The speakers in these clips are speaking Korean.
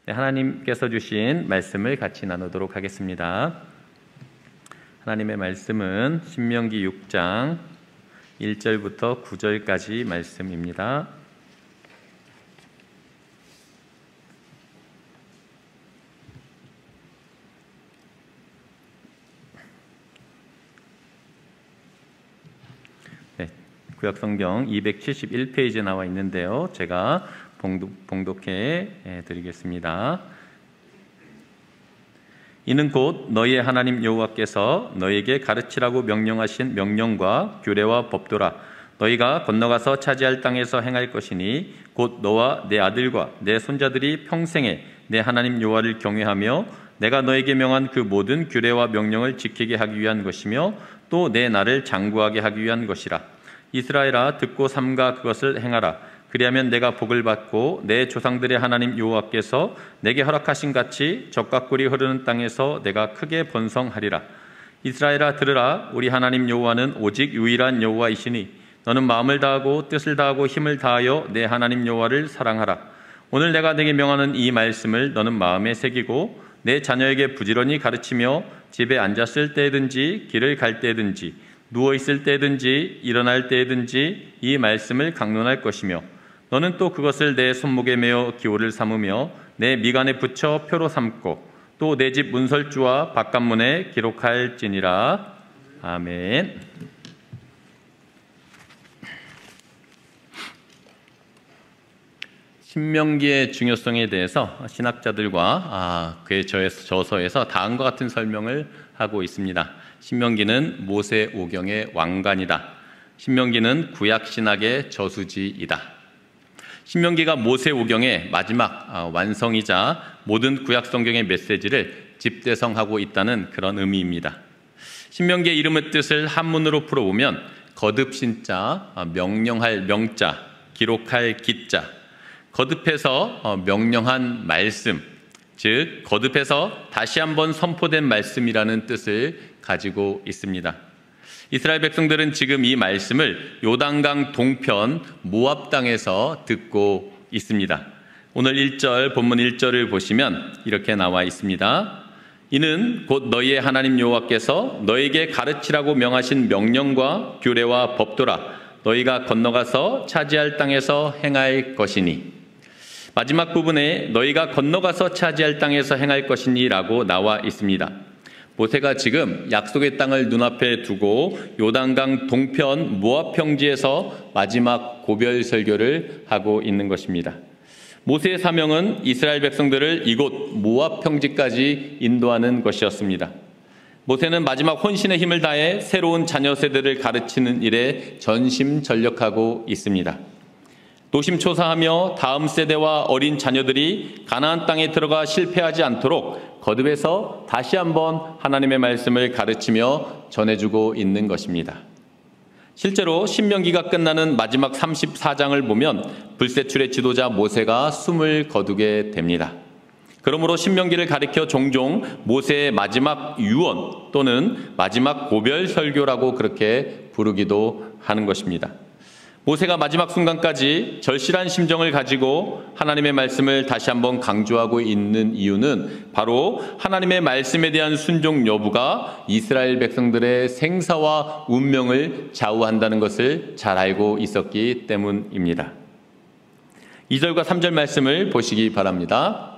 네, 하나님께서 주신 말씀을 같이 나누도록 하겠습니다. 하나님의 말씀은 신명기 6장 1절부터 9절까지 말씀입니다. 네, 구약성경 271페이지에 나와 있는데요. 제가 봉독해 드리겠습니다. 이는 곧 너희의 하나님 여호와께서 너희에게 가르치라고 명령하신 명령과 규례와 법도라. 너희가 건너가서 차지할 땅에서 행할 것이니 곧 너와 내 아들과 내 손자들이 평생에 내 하나님 여호와를 경외하며 내가 너에게 명한 그 모든 규례와 명령을 지키게 하기 위한 것이며 또 내 나를 장구하게 하기 위한 것이라. 이스라엘아, 듣고 삼가 그것을 행하라. 그리하면 내가 복을 받고 내 조상들의 하나님 여호와께서 내게 허락하신 같이 젖과 꿀이 흐르는 땅에서 내가 크게 번성하리라. 이스라엘아, 들으라. 우리 하나님 여호와는 오직 유일한 여호와이시니 너는 마음을 다하고 뜻을 다하고 힘을 다하여 내 하나님 여호와를 사랑하라. 오늘 내가 내게 명하는 이 말씀을 너는 마음에 새기고 내 자녀에게 부지런히 가르치며 집에 앉았을 때든지 길을 갈 때든지 누워있을 때든지 일어날 때든지 이 말씀을 강론할 것이며 너는 또 그것을 내 손목에 메어 기호를 삼으며 내 미간에 붙여 표로 삼고 또 내 집 문설주와 바깥문에 기록할지니라. 아멘. 신명기의 중요성에 대해서 신학자들과 그의 저서에서 다음과 같은 설명을 하고 있습니다. 신명기는 모세 오경의 왕관이다. 신명기는 구약신학의 저수지이다. 신명기가 모세 오경의 마지막 완성이자 모든 구약성경의 메시지를 집대성하고 있다는 그런 의미입니다. 신명기의 이름의 뜻을 한문으로 풀어보면 거듭신자, 명령할 명자, 기록할 기자, 거듭해서 명령한 말씀, 즉 거듭해서 다시 한번 선포된 말씀이라는 뜻을 가지고 있습니다. 이스라엘 백성들은 지금 이 말씀을 요단강 동편 모압 땅에서 듣고 있습니다. 오늘 1절 본문 1절을 보시면 이렇게 나와 있습니다. 이는 곧 너희의 하나님 여호와께서 너희에게 가르치라고 명하신 명령과 규례와 법도라. 너희가 건너가서 차지할 땅에서 행할 것이니. 마지막 부분에 너희가 건너가서 차지할 땅에서 행할 것이니 라고 나와 있습니다. 모세가 지금 약속의 땅을 눈앞에 두고 요단강 동편 모압 평지에서 마지막 고별 설교를 하고 있는 것입니다. 모세의 사명은 이스라엘 백성들을 이곳 모압 평지까지 인도하는 것이었습니다. 모세는 마지막 혼신의 힘을 다해 새로운 자녀 세대를 가르치는 일에 전심전력하고 있습니다. 노심초사하며 다음 세대와 어린 자녀들이 가나안 땅에 들어가 실패하지 않도록 거듭해서 다시 한번 하나님의 말씀을 가르치며 전해주고 있는 것입니다. 실제로 신명기가 끝나는 마지막 34장을 보면 불세출의 지도자 모세가 숨을 거두게 됩니다. 그러므로 신명기를 가리켜 종종 모세의 마지막 유언 또는 마지막 고별 설교라고 그렇게 부르기도 하는 것입니다. 모세가 마지막 순간까지 절실한 심정을 가지고 하나님의 말씀을 다시 한번 강조하고 있는 이유는 바로 하나님의 말씀에 대한 순종 여부가 이스라엘 백성들의 생사와 운명을 좌우한다는 것을 잘 알고 있었기 때문입니다. 2절과 3절 말씀을 보시기 바랍니다.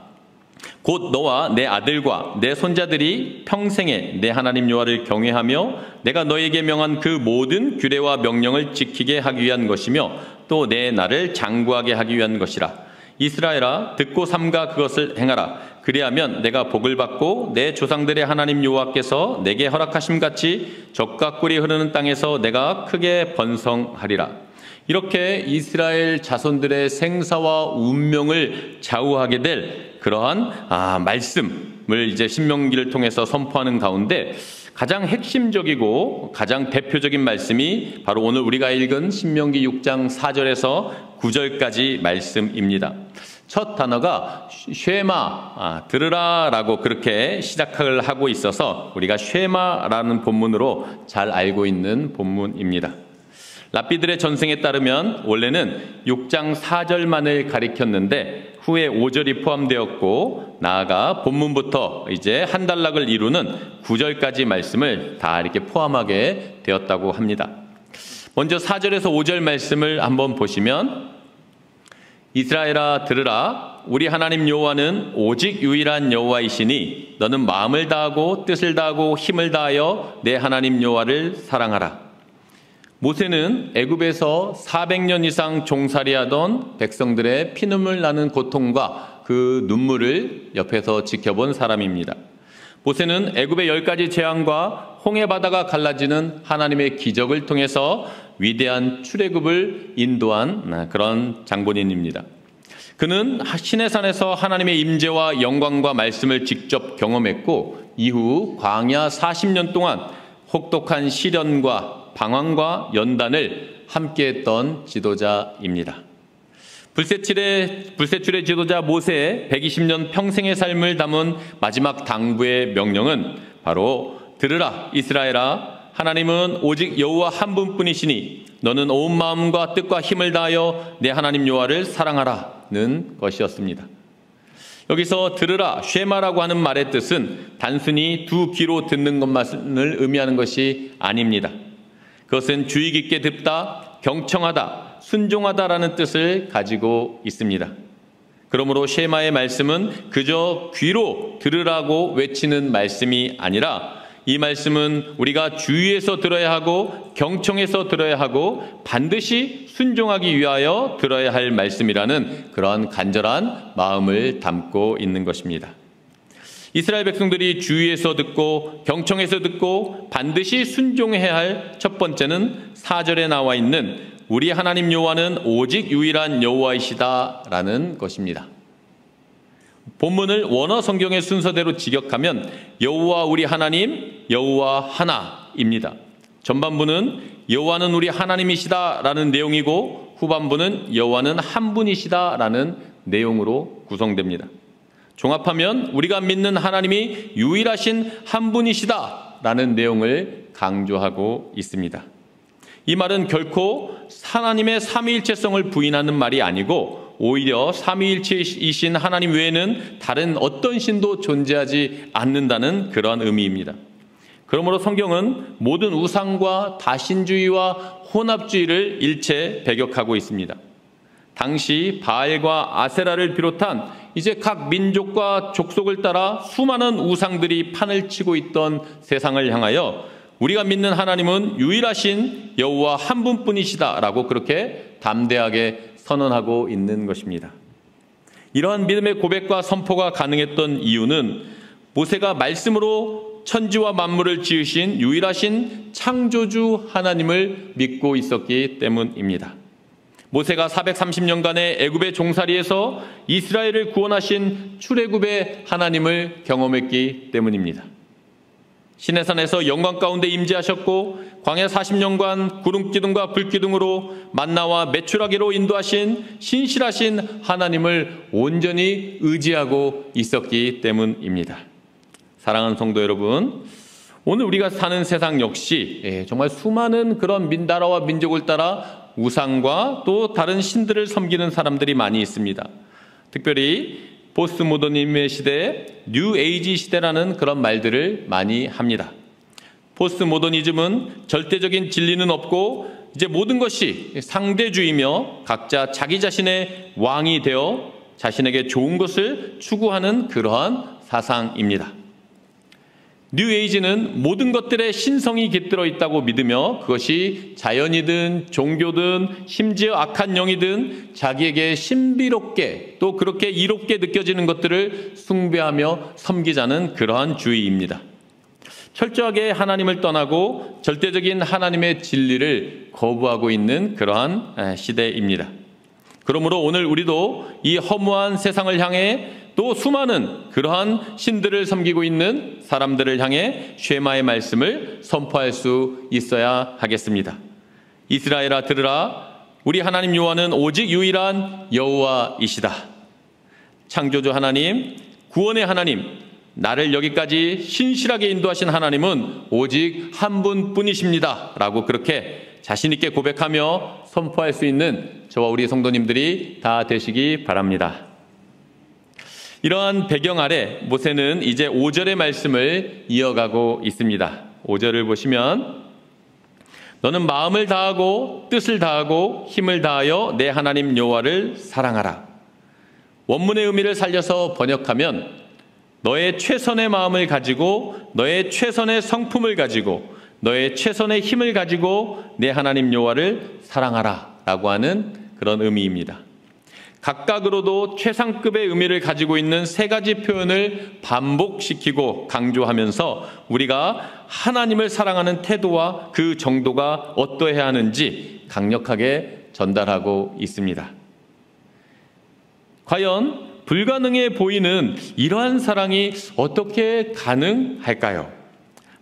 곧 너와 내 아들과 내 손자들이 평생에 내 하나님 여호와를 경외하며 내가 너에게 명한 그 모든 규례와 명령을 지키게 하기 위한 것이며 또 내 나를 장구하게 하기 위한 것이라. 이스라엘아, 듣고 삼가 그것을 행하라. 그리하면 내가 복을 받고 내 조상들의 하나님 여호와께서 내게 허락하심 같이 젖과 꿀이 흐르는 땅에서 내가 크게 번성하리라. 이렇게 이스라엘 자손들의 생사와 운명을 좌우하게 될 그러한 말씀을 이제 신명기를 통해서 선포하는 가운데 가장 핵심적이고 가장 대표적인 말씀이 바로 오늘 우리가 읽은 신명기 6장 4절에서 9절까지 말씀입니다. 첫 단어가 쉐마, 들으라 라고 그렇게 시작을 하고 있어서 우리가 쉐마라는 본문으로 잘 알고 있는 본문입니다. 랍비들의 전승에 따르면 원래는 6장 4절만을 가리켰는데 후에 5절이 포함되었고 나아가 본문부터 이제 한 단락을 이루는 9절까지 말씀을 다 이렇게 포함하게 되었다고 합니다. 먼저 4절에서 5절 말씀을 한번 보시면 이스라엘아 들으라 우리 하나님 여호와는 오직 유일한 여호와이시니 너는 마음을 다하고 뜻을 다하고 힘을 다하여 내 하나님 여호와를 사랑하라. 모세는 애굽에서 400년 이상 종살이하던 백성들의 피눈물 나는 고통과 그 눈물을 옆에서 지켜본 사람입니다. 모세는 애굽의 10가지 재앙과 홍해 바다가 갈라지는 하나님의 기적을 통해서 위대한 출애굽을 인도한 그런 장본인입니다. 그는 시내산에서 하나님의 임재와 영광과 말씀을 직접 경험했고 이후 광야 40년 동안 혹독한 시련과 방황과 연단을 함께했던 지도자입니다. 불세출의 지도자 모세의 120년 평생의 삶을 담은 마지막 당부의 명령은 바로 들으라 이스라엘아 하나님은 오직 여호와 한 분뿐이시니 너는 온 마음과 뜻과 힘을 다하여 내 하나님 여호와를 사랑하라는 것이었습니다. 여기서 들으라 쉐마라고 하는 말의 뜻은 단순히 두 귀로 듣는 것만을 의미하는 것이 아닙니다. 그것은 주의 깊게 듣다, 경청하다, 순종하다라는 뜻을 가지고 있습니다. 그러므로 쉐마의 말씀은 그저 귀로 들으라고 외치는 말씀이 아니라 이 말씀은 우리가 주의해서 들어야 하고 경청해서 들어야 하고 반드시 순종하기 위하여 들어야 할 말씀이라는 그런 간절한 마음을 담고 있는 것입니다. 이스라엘 백성들이 주의해서 듣고 경청해서 듣고 반드시 순종해야 할 첫 번째는 4절에 나와 있는 우리 하나님 여호와는 오직 유일한 여호와이시다라는 것입니다. 본문을 원어 성경의 순서대로 직역하면 여호와 우리 하나님 여호와 하나입니다. 전반부는 여호와는 우리 하나님이시다라는 내용이고 후반부는 여호와는 한 분이시다라는 내용으로 구성됩니다. 종합하면 우리가 믿는 하나님이 유일하신 한 분이시다라는 내용을 강조하고 있습니다. 이 말은 결코 하나님의 삼위일체성을 부인하는 말이 아니고 오히려 삼위일체이신 하나님 외에는 다른 어떤 신도 존재하지 않는다는 그러한 의미입니다. 그러므로 성경은 모든 우상과 다신주의와 혼합주의를 일체 배격하고 있습니다. 당시 바알과 아세라를 비롯한 이제 각 민족과 족속을 따라 수많은 우상들이 판을 치고 있던 세상을 향하여 우리가 믿는 하나님은 유일하신 여호와 한 분뿐이시다라고 그렇게 담대하게 선언하고 있는 것입니다. 이러한 믿음의 고백과 선포가 가능했던 이유는 모세가 말씀으로 천지와 만물을 지으신 유일하신 창조주 하나님을 믿고 있었기 때문입니다. 모세가 430년간의 애굽의 종살이에서 이스라엘을 구원하신 출애굽의 하나님을 경험했기 때문입니다. 시내산에서 영광 가운데 임재하셨고 광야 40년간 구름기둥과 불기둥으로 만나와 메추라기로 인도하신 신실하신 하나님을 온전히 의지하고 있었기 때문입니다. 사랑하는 성도 여러분, 오늘 우리가 사는 세상 역시 정말 수많은 그런 나라와 민족을 따라 우상과 또 다른 신들을 섬기는 사람들이 많이 있습니다. 특별히 포스트모더니즘의 시대에 뉴에이지 시대라는 그런 말들을 많이 합니다. 포스트모더니즘은 절대적인 진리는 없고 이제 모든 것이 상대주의며 각자 자기 자신의 왕이 되어 자신에게 좋은 것을 추구하는 그러한 사상입니다. 뉴에이지는 모든 것들에 신성이 깃들어 있다고 믿으며 그것이 자연이든 종교든 심지어 악한 영이든 자기에게 신비롭게 또 그렇게 이롭게 느껴지는 것들을 숭배하며 섬기자는 그러한 주의입니다. 철저하게 하나님을 떠나고 절대적인 하나님의 진리를 거부하고 있는 그러한 시대입니다. 그러므로 오늘 우리도 이 허무한 세상을 향해 또 수많은 그러한 신들을 섬기고 있는 사람들을 향해 쉐마의 말씀을 선포할 수 있어야 하겠습니다. 이스라엘아 들으라 우리 하나님 여호와는 오직 유일한 여호와이시다. 창조주 하나님, 구원의 하나님, 나를 여기까지 신실하게 인도하신 하나님은 오직 한 분뿐이십니다. 라고 그렇게 자신 있게 고백하며 선포할 수 있는 저와 우리 성도님들이 다 되시기 바랍니다. 이러한 배경 아래 모세는 이제 5절의 말씀을 이어가고 있습니다. 5절을 보시면 너는 마음을 다하고 뜻을 다하고 힘을 다하여 내 하나님 여호와를 사랑하라. 원문의 의미를 살려서 번역하면 너의 최선의 마음을 가지고 너의 최선의 성품을 가지고 너의 최선의 힘을 가지고 내 하나님 여호와를 사랑하라 라고 하는 그런 의미입니다. 각각으로도 최상급의 의미를 가지고 있는 세 가지 표현을 반복시키고 강조하면서 우리가 하나님을 사랑하는 태도와 그 정도가 어떠해야 하는지 강력하게 전달하고 있습니다. 과연 불가능해 보이는 이러한 사랑이 어떻게 가능할까요?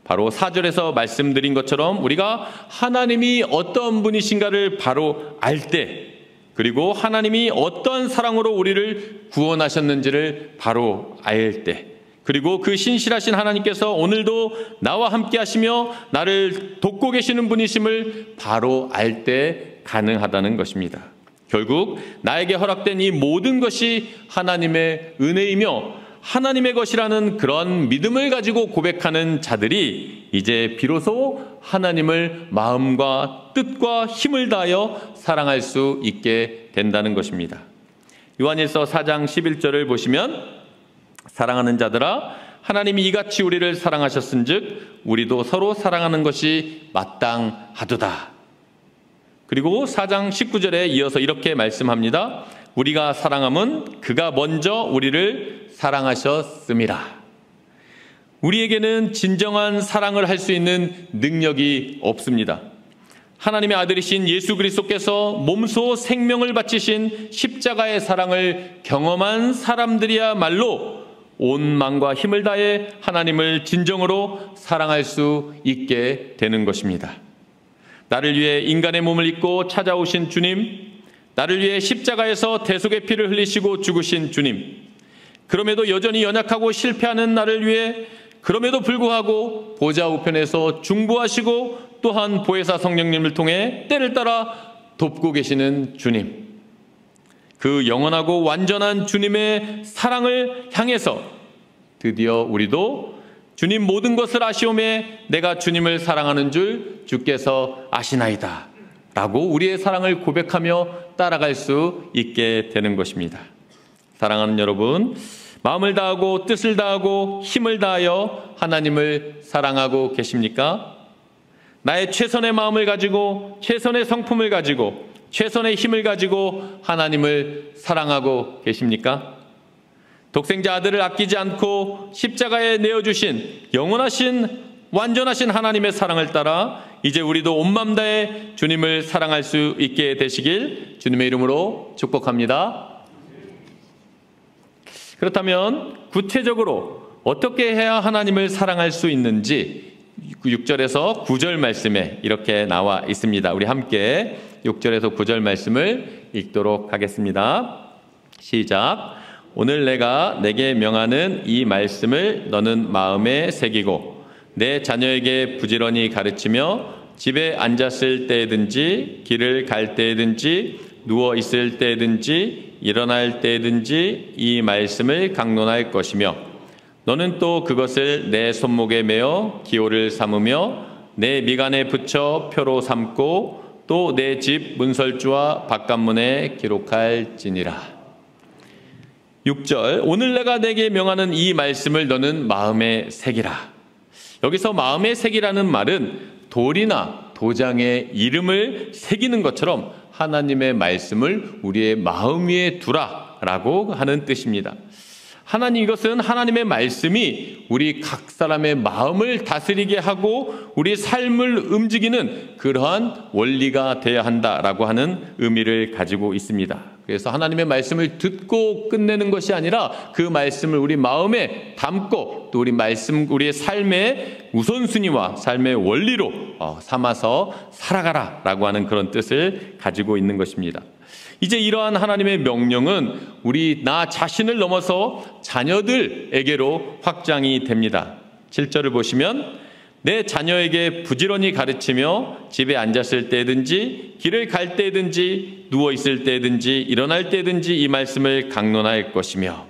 바로 4절에서 말씀드린 것처럼 우리가 하나님이 어떤 분이신가를 바로 알 때, 그리고 하나님이 어떤 사랑으로 우리를 구원하셨는지를 바로 알 때, 그리고 그 신실하신 하나님께서 오늘도 나와 함께 하시며 나를 돕고 계시는 분이심을 바로 알 때 가능하다는 것입니다. 결국 나에게 허락된 이 모든 것이 하나님의 은혜이며 하나님의 것이라는 그런 믿음을 가지고 고백하는 자들이 이제 비로소 하나님을 마음과 뜻과 힘을 다하여 사랑할 수 있게 된다는 것입니다. 요한일서 4장 11절을 보시면 사랑하는 자들아 하나님이 이같이 우리를 사랑하셨은즉 우리도 서로 사랑하는 것이 마땅하도다. 그리고 4장 19절에 이어서 이렇게 말씀합니다. 우리가 사랑함은 그가 먼저 우리를 사랑하셨음이라. 우리에게는 진정한 사랑을 할 수 있는 능력이 없습니다. 하나님의 아들이신 예수 그리스도께서 몸소 생명을 바치신 십자가의 사랑을 경험한 사람들이야말로 온 마음과 힘을 다해 하나님을 진정으로 사랑할 수 있게 되는 것입니다. 나를 위해 인간의 몸을 입고 찾아오신 주님, 나를 위해 십자가에서 대속의 피를 흘리시고 죽으신 주님, 그럼에도 여전히 연약하고 실패하는 나를 위해 그럼에도 불구하고 보좌 우편에서 중보하시고 또한 보혜사 성령님을 통해 때를 따라 돕고 계시는 주님, 그 영원하고 완전한 주님의 사랑을 향해서 드디어 우리도 주님 모든 것을 아시오매 내가 주님을 사랑하는 줄 주께서 아시나이다 라고 우리의 사랑을 고백하며 따라갈 수 있게 되는 것입니다. 사랑하는 여러분, 마음을 다하고 뜻을 다하고 힘을 다하여 하나님을 사랑하고 계십니까? 나의 최선의 마음을 가지고 최선의 성품을 가지고 최선의 힘을 가지고 하나님을 사랑하고 계십니까? 독생자 아들을 아끼지 않고 십자가에 내어주신 영원하신 완전하신 하나님의 사랑을 따라 이제 우리도 온 마음 다해 주님을 사랑할 수 있게 되시길 주님의 이름으로 축복합니다. 그렇다면 구체적으로 어떻게 해야 하나님을 사랑할 수 있는지 6절에서 9절 말씀에 이렇게 나와 있습니다. 우리 함께 6절에서 9절 말씀을 읽도록 하겠습니다. 시작. 오늘 내가 내게 명하는 이 말씀을 너는 마음에 새기고 내 자녀에게 부지런히 가르치며 집에 앉았을 때든지 길을 갈 때든지 누워 있을 때든지 일어날 때든지 이 말씀을 강론할 것이며 너는 또 그것을 내 손목에 매어 기호를 삼으며 내 미간에 붙여 표로 삼고 또 내 집 문설주와 바깥문에 기록할지니라. 6절, 오늘 내가 내게 명하는 이 말씀을 너는 마음에 새기라. 여기서 마음에 새기라는 말은 돌이나 도장에 이름을 새기는 것처럼 하나님의 말씀을 우리의 마음 위에 두라 라고 하는 뜻입니다. 하나님, 이것은 하나님의 말씀이 우리 각 사람의 마음을 다스리게 하고 우리 삶을 움직이는 그러한 원리가 되어야 한다라고 하는 의미를 가지고 있습니다. 그래서 하나님의 말씀을 듣고 끝내는 것이 아니라 그 말씀을 우리 마음에 담고 또 우리의 삶의 우선순위와 삶의 원리로 삼아서 살아가라라고 하는 그런 뜻을 가지고 있는 것입니다. 이제 이러한 하나님의 명령은 나 자신을 넘어서 자녀들에게로 확장이 됩니다. 7절을 보시면 내 자녀에게 부지런히 가르치며 집에 앉았을 때든지 길을 갈 때든지 누워 있을 때든지 일어날 때든지 이 말씀을 강론할 것이며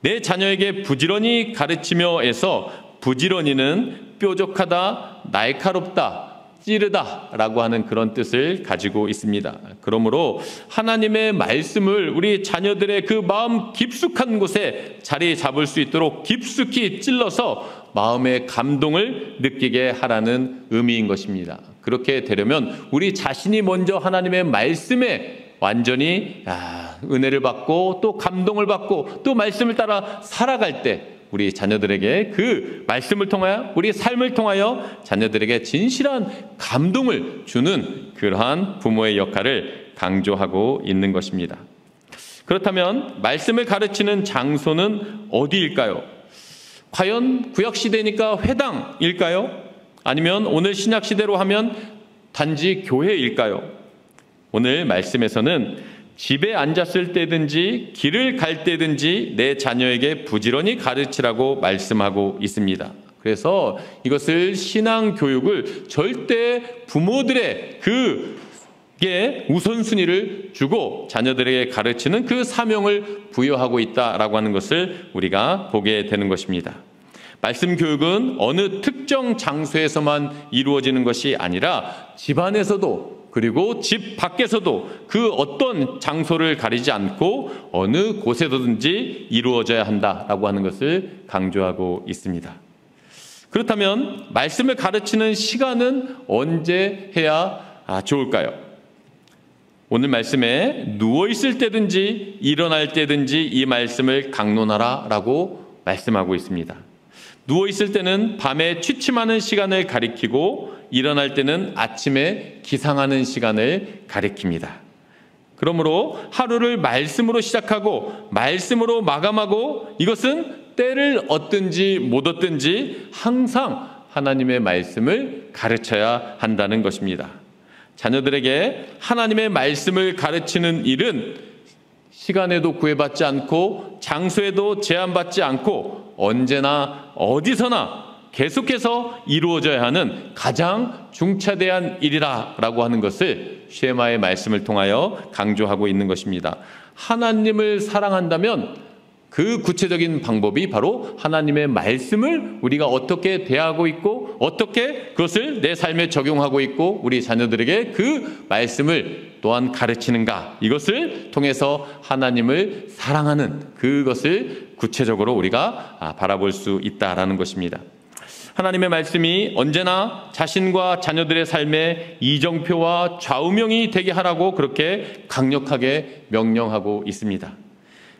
내 자녀에게 부지런히 가르치며에서 부지런히는 뾰족하다, 날카롭다, 찌르다라고 하는 그런 뜻을 가지고 있습니다. 그러므로 하나님의 말씀을 우리 자녀들의 그 마음 깊숙한 곳에 자리 잡을 수 있도록 깊숙이 찔러서 마음의 감동을 느끼게 하라는 의미인 것입니다. 그렇게 되려면 우리 자신이 먼저 하나님의 말씀에 완전히 은혜를 받고 또 감동을 받고 또 말씀을 따라 살아갈 때 우리 자녀들에게 그 말씀을 통하여 우리 삶을 통하여 자녀들에게 진실한 감동을 주는 그러한 부모의 역할을 강조하고 있는 것입니다. 그렇다면 말씀을 가르치는 장소는 어디일까요? 과연 구약시대니까 회당일까요? 아니면 오늘 신약시대로 하면 단지 교회일까요? 오늘 말씀에서는 집에 앉았을 때든지 길을 갈 때든지 내 자녀에게 부지런히 가르치라고 말씀하고 있습니다. 그래서 이것을 신앙교육을 절대 부모들의 그게 우선순위를 주고 자녀들에게 가르치는 그 사명을 부여하고 있다라고 하는 것을 우리가 보게 되는 것입니다. 말씀 교육은 어느 특정 장소에서만 이루어지는 것이 아니라 집안에서도 그리고 집 밖에서도 그 어떤 장소를 가리지 않고 어느 곳에서든지 이루어져야 한다라고 하는 것을 강조하고 있습니다. 그렇다면 말씀을 가르치는 시간은 언제 해야 좋을까요? 오늘 말씀에 누워있을 때든지 일어날 때든지 이 말씀을 강론하라라고 말씀하고 있습니다. 누워있을 때는 밤에 취침하는 시간을 가리키고 일어날 때는 아침에 기상하는 시간을 가리킵니다. 그러므로 하루를 말씀으로 시작하고 말씀으로 마감하고 이것은 때를 얻든지 못 얻든지 항상 하나님의 말씀을 가르쳐야 한다는 것입니다. 자녀들에게 하나님의 말씀을 가르치는 일은 시간에도 구애받지 않고 장소에도 제한받지 않고 언제나 어디서나 계속해서 이루어져야 하는 가장 중차대한 일이라고 하는 것을 쉐마의 말씀을 통하여 강조하고 있는 것입니다. 하나님을 사랑한다면 그 구체적인 방법이 바로 하나님의 말씀을 우리가 어떻게 대하고 있고 어떻게 그것을 내 삶에 적용하고 있고 우리 자녀들에게 그 말씀을 또한 가르치는가, 이것을 통해서 하나님을 사랑하는 그것을 구체적으로 우리가 바라볼 수 있다라는 것입니다. 하나님의 말씀이 언제나 자신과 자녀들의 삶에 이정표와 좌우명이 되게 하라고 그렇게 강력하게 명령하고 있습니다.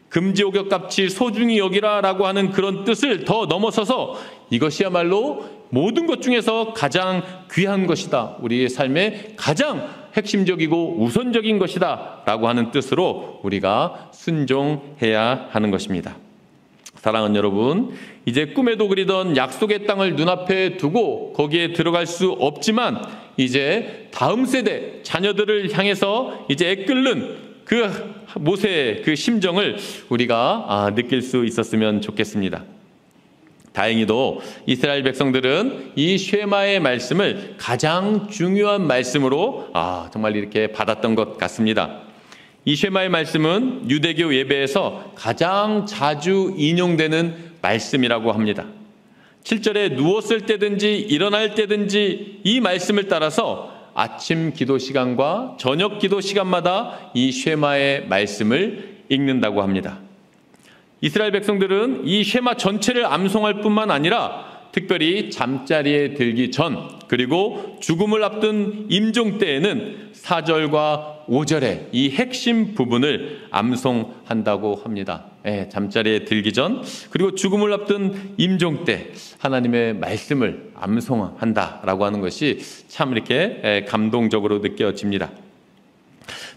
금지옥역같이 소중히 여기라라고 하는 그런 뜻을 더 넘어서서 이것이야말로 모든 것 중에서 가장 귀한 것이다, 우리의 삶에 가장 핵심적이고 우선적인 것이다 라고 하는 뜻으로 우리가 순종해야 하는 것입니다. 사랑하는 여러분, 이제 꿈에도 그리던 약속의 땅을 눈앞에 두고 거기에 들어갈 수 없지만 이제 다음 세대 자녀들을 향해서 이제 애끓는 그 모세의 그 심정을 우리가 느낄 수 있었으면 좋겠습니다. 다행히도 이스라엘 백성들은 이 쉐마의 말씀을 가장 중요한 말씀으로 정말 이렇게 받았던 것 같습니다. 이 쉐마의 말씀은 유대교 예배에서 가장 자주 인용되는 말씀이라고 합니다. 7절에 누웠을 때든지 일어날 때든지 이 말씀을 따라서 아침 기도 시간과 저녁 기도 시간마다 이 쉐마의 말씀을 읽는다고 합니다. 이스라엘 백성들은 이 쉐마 전체를 암송할 뿐만 아니라 특별히 잠자리에 들기 전 그리고 죽음을 앞둔 임종 때에는 4절과 5절의 이 핵심 부분을 암송한다고 합니다. 잠자리에 들기 전 그리고 죽음을 앞둔 임종 때 하나님의 말씀을 암송한다라고 하는 것이 참 이렇게 감동적으로 느껴집니다.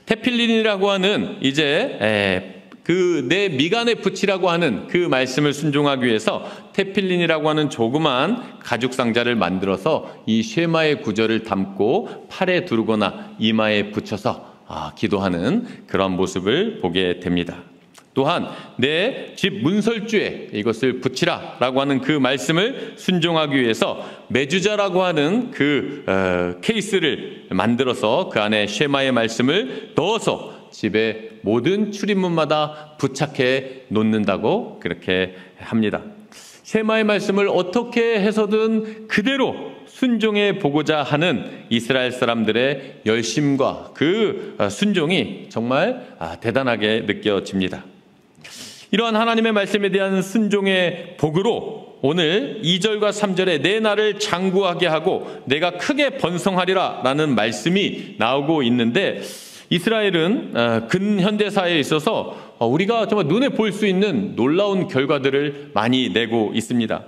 테필린이라고 하는 이제 그 내 미간에 붙이라고 하는 그 말씀을 순종하기 위해서 테필린이라고 하는 조그만 가죽 상자를 만들어서 이 쉐마의 구절을 담고 팔에 두르거나 이마에 붙여서 기도하는 그런 모습을 보게 됩니다. 또한 내 집 문설주에 이것을 붙이라 라고 하는 그 말씀을 순종하기 위해서 메주자라고 하는 그 케이스를 만들어서 그 안에 쉐마의 말씀을 넣어서 집의 모든 출입문마다 부착해 놓는다고 그렇게 합니다. 쉐마의 말씀을 어떻게 해서든 그대로 순종해 보고자 하는 이스라엘 사람들의 열심과 그 순종이 정말 대단하게 느껴집니다. 이러한 하나님의 말씀에 대한 순종의 복으로 오늘 2절과 3절에 내 나를 장구하게 하고 내가 크게 번성하리라 라는 말씀이 나오고 있는데, 이스라엘은 근현대사에 있어서 우리가 정말 눈에 볼 수 있는 놀라운 결과들을 많이 내고 있습니다.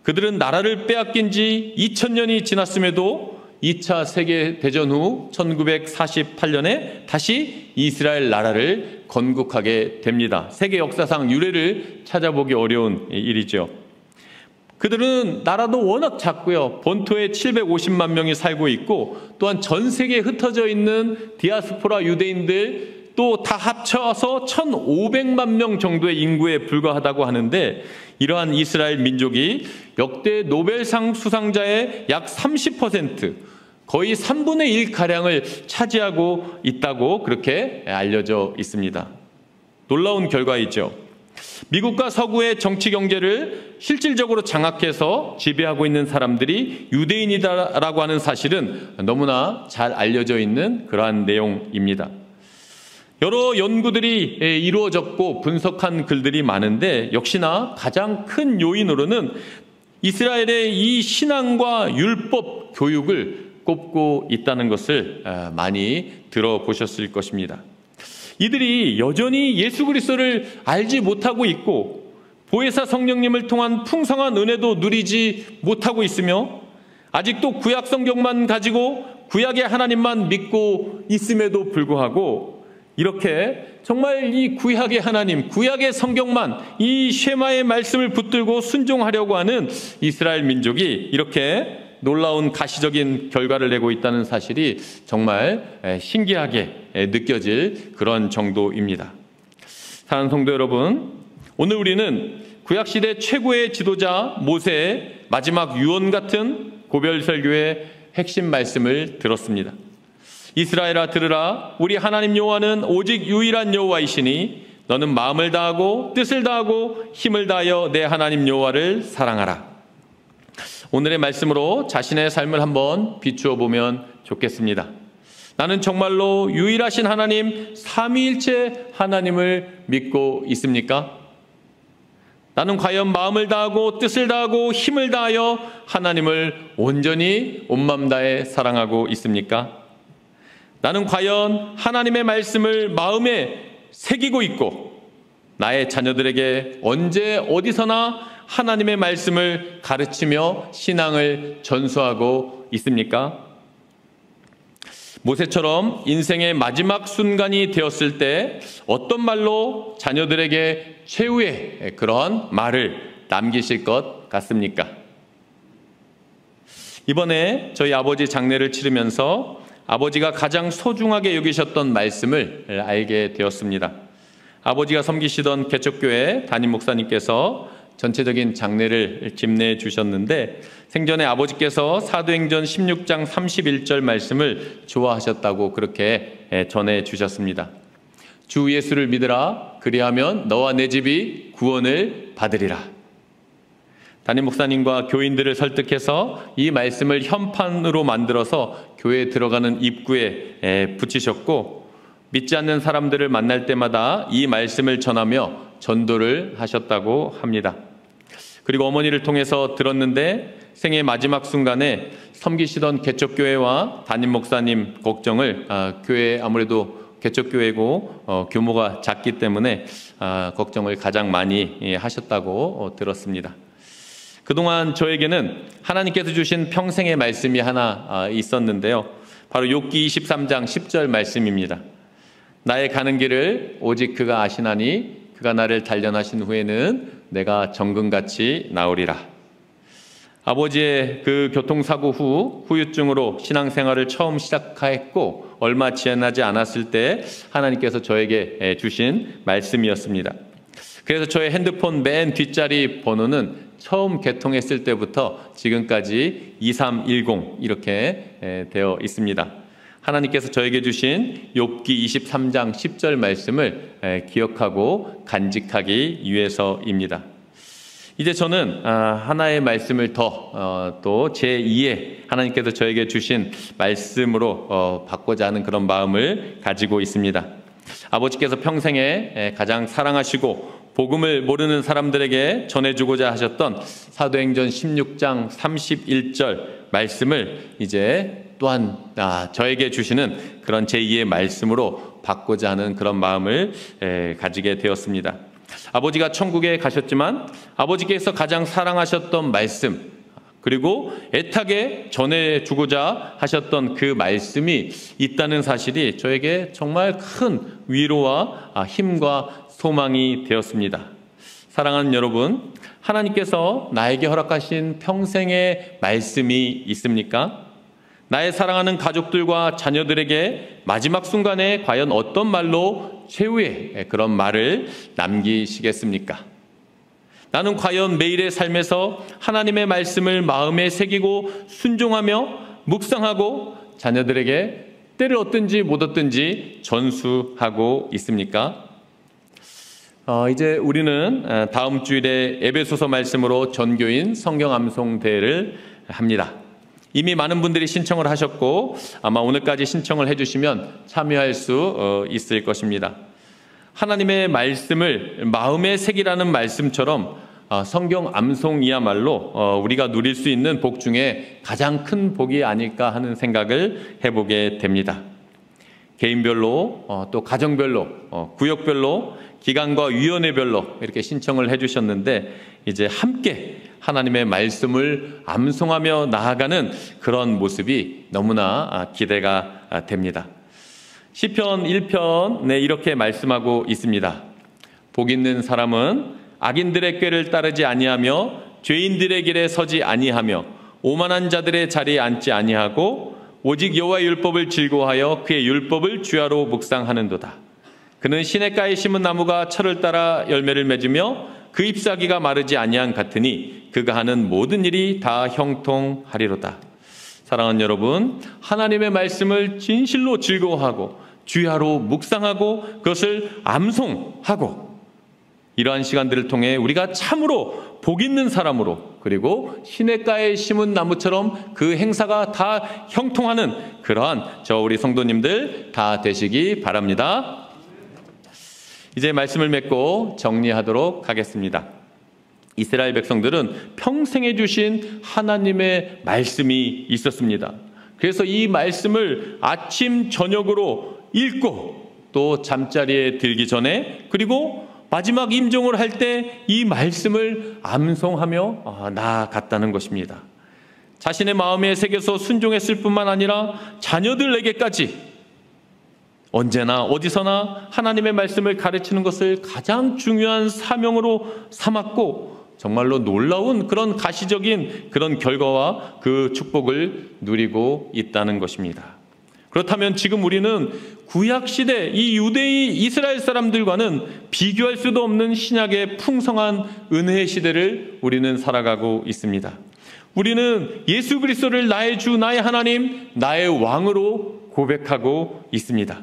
그들은 나라를 빼앗긴 지 2000년이 지났음에도 2차 세계대전 후 1948년에 다시 이스라엘 나라를 건국하게 됩니다. 세계 역사상 유례를 찾아보기 어려운 일이죠. 그들은 나라도 워낙 작고요. 본토에 750만 명이 살고 있고, 또한 전 세계에 흩어져 있는 디아스포라 유대인들 또 다 합쳐서 1,500만 명 정도의 인구에 불과하다고 하는데, 이러한 이스라엘 민족이 역대 노벨상 수상자의 약 30%, 거의 3분의 1가량을 차지하고 있다고 그렇게 알려져 있습니다. 놀라운 결과이죠. 미국과 서구의 정치 경제를 실질적으로 장악해서 지배하고 있는 사람들이 유대인이다라고 하는 사실은 너무나 잘 알려져 있는 그러한 내용입니다. 여러 연구들이 이루어졌고 분석한 글들이 많은데, 역시나 가장 큰 요인으로는 이스라엘의 이 신앙과 율법 교육을 꼽고 있다는 것을 많이 들어보셨을 것입니다. 이들이 여전히 예수 그리스도를 알지 못하고 있고 보혜사 성령님을 통한 풍성한 은혜도 누리지 못하고 있으며, 아직도 구약 성경만 가지고 구약의 하나님만 믿고 있음에도 불구하고 이렇게 정말 이 구약의 하나님, 구약의 성경만, 이 쉐마의 말씀을 붙들고 순종하려고 하는 이스라엘 민족이 이렇게 놀라운 가시적인 결과를 내고 있다는 사실이 정말 신기하게 느껴질 그런 정도입니다. 사랑하는 성도 여러분, 오늘 우리는 구약시대 최고의 지도자 모세의 마지막 유언 같은 고별설교의 핵심 말씀을 들었습니다. 이스라엘아 들으라, 우리 하나님 여호와는 오직 유일한 여호와이시니 너는 마음을 다하고 뜻을 다하고 힘을 다하여 내 하나님 여호와를 사랑하라. 오늘의 말씀으로 자신의 삶을 한번 비추어 보면 좋겠습니다. 나는 정말로 유일하신 하나님, 삼위일체 하나님을 믿고 있습니까? 나는 과연 마음을 다하고 뜻을 다하고 힘을 다하여 하나님을 온전히 온 마음 다해 사랑하고 있습니까? 나는 과연 하나님의 말씀을 마음에 새기고 있고 나의 자녀들에게 언제 어디서나 하나님의 말씀을 가르치며 신앙을 전수하고 있습니까? 모세처럼 인생의 마지막 순간이 되었을 때 어떤 말로 자녀들에게 최후의 그런 말을 남기실 것 같습니까? 이번에 저희 아버지 장례를 치르면서 아버지가 가장 소중하게 여기셨던 말씀을 알게 되었습니다. 아버지가 섬기시던 개척교회 담임 목사님께서 전체적인 장례를 집례해 주셨는데, 생전에 아버지께서 사도행전 16장 31절 말씀을 좋아하셨다고 그렇게 전해 주셨습니다. 주 예수를 믿으라, 그리하면 너와 내 집이 구원을 받으리라. 담임 목사님과 교인들을 설득해서 이 말씀을 현판으로 만들어서 교회에 들어가는 입구에 붙이셨고, 믿지 않는 사람들을 만날 때마다 이 말씀을 전하며 전도를 하셨다고 합니다. 그리고 어머니를 통해서 들었는데, 생애 마지막 순간에 섬기시던 개척교회와 담임 목사님 걱정을, 교회 아무래도 개척교회고 규모가 작기 때문에 걱정을 가장 많이 하셨다고 들었습니다. 그동안 저에게는 하나님께서 주신 평생의 말씀이 하나 있었는데요. 바로 욥기 23장 10절 말씀입니다. 나의 가는 길을 오직 그가 아시나니 그가 나를 단련하신 후에는 내가 정금같이 나오리라. 아버지의 그 교통사고 후 후유증으로 신앙생활을 처음 시작했고 얼마 지나지 않았을 때 하나님께서 저에게 주신 말씀이었습니다. 그래서 저의 핸드폰 맨 뒷자리 번호는 처음 개통했을 때부터 지금까지 2310 이렇게 되어 있습니다. 하나님께서 저에게 주신 욥기 23장 10절 말씀을 기억하고 간직하기 위해서입니다. 이제 저는 하나의 말씀을 더 또 제2의 하나님께서 저에게 주신 말씀으로 받고자 하는 그런 마음을 가지고 있습니다. 아버지께서 평생에 가장 사랑하시고 복음을 모르는 사람들에게 전해주고자 하셨던 사도행전 16장 31절 말씀을 이제 또한 저에게 주시는 그런 제2의 말씀으로 받고자 하는 그런 마음을 가지게 되었습니다. 아버지가 천국에 가셨지만 아버지께서 가장 사랑하셨던 말씀, 그리고 애타게 전해주고자 하셨던 그 말씀이 있다는 사실이 저에게 정말 큰 위로와 힘과 소망이 되었습니다. 사랑하는 여러분, 하나님께서 나에게 허락하신 평생의 말씀이 있습니까? 나의 사랑하는 가족들과 자녀들에게 마지막 순간에 과연 어떤 말로 최후의 그런 말을 남기시겠습니까? 나는 과연 매일의 삶에서 하나님의 말씀을 마음에 새기고 순종하며 묵상하고 자녀들에게 때를 얻든지 못 얻든지 전수하고 있습니까? 이제 우리는 다음 주일에 에베소서 말씀으로 전교인 성경 암송 대회를 합니다. 이미 많은 분들이 신청을 하셨고 아마 오늘까지 신청을 해주시면 참여할 수 있을 것입니다. 하나님의 말씀을 마음에 새기라는 말씀처럼 성경 암송이야말로 우리가 누릴 수 있는 복 중에 가장 큰 복이 아닐까 하는 생각을 해보게 됩니다. 개인별로 또 가정별로 구역별로 기관과 위원회별로 이렇게 신청을 해주셨는데 이제 함께 하나님의 말씀을 암송하며 나아가는 그런 모습이 너무나 기대가 됩니다. 시편 1편에 이렇게 말씀하고 있습니다. 복 있는 사람은 악인들의 꾀를 따르지 아니하며 죄인들의 길에 서지 아니하며 오만한 자들의 자리에 앉지 아니하고 오직 여호와의 율법을 즐거워하여 그의 율법을 주야로 묵상하는도다. 그는 시냇가에 심은 나무가 철을 따라 열매를 맺으며 그 잎사귀가 마르지 아니한 같으니 그가 하는 모든 일이 다 형통하리로다. 사랑하는 여러분, 하나님의 말씀을 진실로 즐거워하고 주야로 묵상하고 그것을 암송하고 이러한 시간들을 통해 우리가 참으로 복 있는 사람으로 그리고 시냇가에 심은 나무처럼 그 행사가 다 형통하는 그러한 우리 성도님들 다 되시기 바랍니다. 이제 말씀을 맺고 정리하도록 하겠습니다. 이스라엘 백성들은 평생에 주신 하나님의 말씀이 있었습니다. 그래서 이 말씀을 아침 저녁으로 읽고 또 잠자리에 들기 전에 그리고 마지막 임종을 할 때 이 말씀을 암송하며 나아갔다는 것입니다. 자신의 마음에 새겨서 순종했을 뿐만 아니라 자녀들에게까지 언제나 어디서나 하나님의 말씀을 가르치는 것을 가장 중요한 사명으로 삼았고 정말로 놀라운 그런 가시적인 그런 결과와 그 축복을 누리고 있다는 것입니다. 그렇다면 지금 우리는 구약시대 이 유대의 이스라엘 사람들과는 비교할 수도 없는 신약의 풍성한 은혜의 시대를 우리는 살아가고 있습니다. 우리는 예수 그리스도를 나의 주, 나의 하나님, 나의 왕으로 고백하고 있습니다.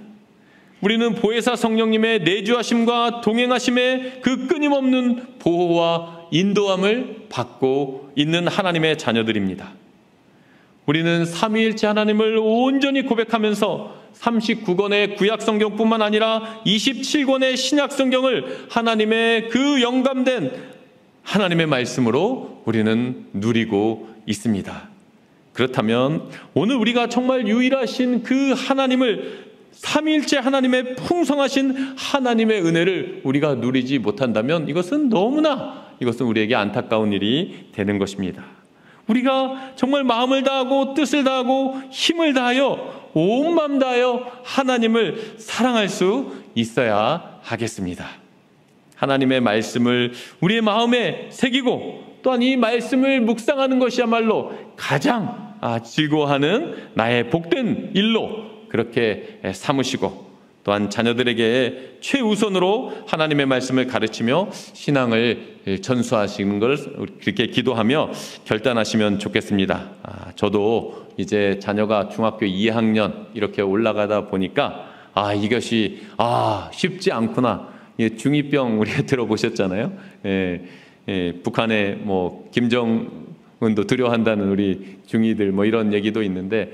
우리는 보혜사 성령님의 내주하심과 동행하심의 그 끊임없는 보호와 인도함을 받고 있는 하나님의 자녀들입니다. 우리는 삼위일체 하나님을 온전히 고백하면서 39권의 구약 성경뿐만 아니라 27권의 신약 성경을 하나님의 그 영감된 하나님의 말씀으로 우리는 누리고 있습니다. 그렇다면 오늘 우리가 정말 유일하신 그 하나님을 삼위일체 하나님의 풍성하신 하나님의 은혜를 우리가 누리지 못한다면 이것은 우리에게 안타까운 일이 되는 것입니다. 우리가 정말 마음을 다하고 뜻을 다하고 힘을 다하여 온 마음 다하여 하나님을 사랑할 수 있어야 하겠습니다. 하나님의 말씀을 우리의 마음에 새기고 또한 이 말씀을 묵상하는 것이야말로 가장 즐거워하는 나의 복된 일로 그렇게 삼으시고 또한 자녀들에게 최우선으로 하나님의 말씀을 가르치며 신앙을 전수하시는 걸 그렇게 기도하며 결단하시면 좋겠습니다. 저도 이제 자녀가 중학교 2학년 이렇게 올라가다 보니까 이것이 쉽지 않구나. 중2병 우리가 들어보셨잖아요. 북한에 김정은도 두려워한다는 우리 중이들 이런 얘기도 있는데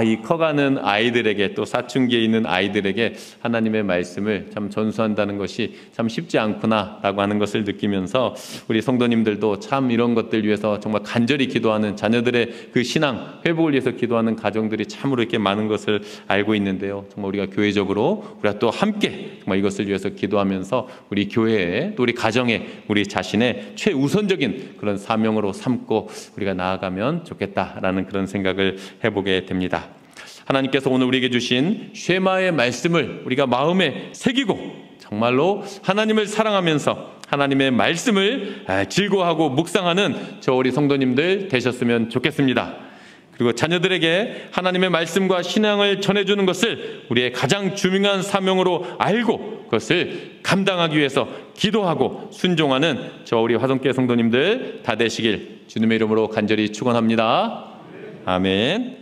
이 커가는 아이들에게 또 사춘기에 있는 아이들에게 하나님의 말씀을 참 전수한다는 것이 참 쉽지 않구나라고 하는 것을 느끼면서 우리 성도님들도 참 이런 것들 위해서 정말 간절히 기도하는 자녀들의 그 신앙 회복을 위해서 기도하는 가정들이 참으로 이렇게 많은 것을 알고 있는데요. 정말 우리가 교회적으로 우리가 또 함께 정말 이것을 위해서 기도하면서 우리 교회에 또 우리 가정에 우리 자신의 최우선적인 그런 사명으로 삼고 우리가 나아가면 좋겠다라는 그런 생각을 해보게 됩니다. 하나님께서 오늘 우리에게 주신 쉐마의 말씀을 우리가 마음에 새기고 정말로 하나님을 사랑하면서 하나님의 말씀을 즐거워하고 묵상하는 저 우리 성도님들 되셨으면 좋겠습니다. 그리고 자녀들에게 하나님의 말씀과 신앙을 전해주는 것을 우리의 가장 중요한 사명으로 알고 그것을 감당하기 위해서 기도하고 순종하는 저 우리 화성교회 성도님들 다 되시길 주님의 이름으로 간절히 축원합니다. 아멘.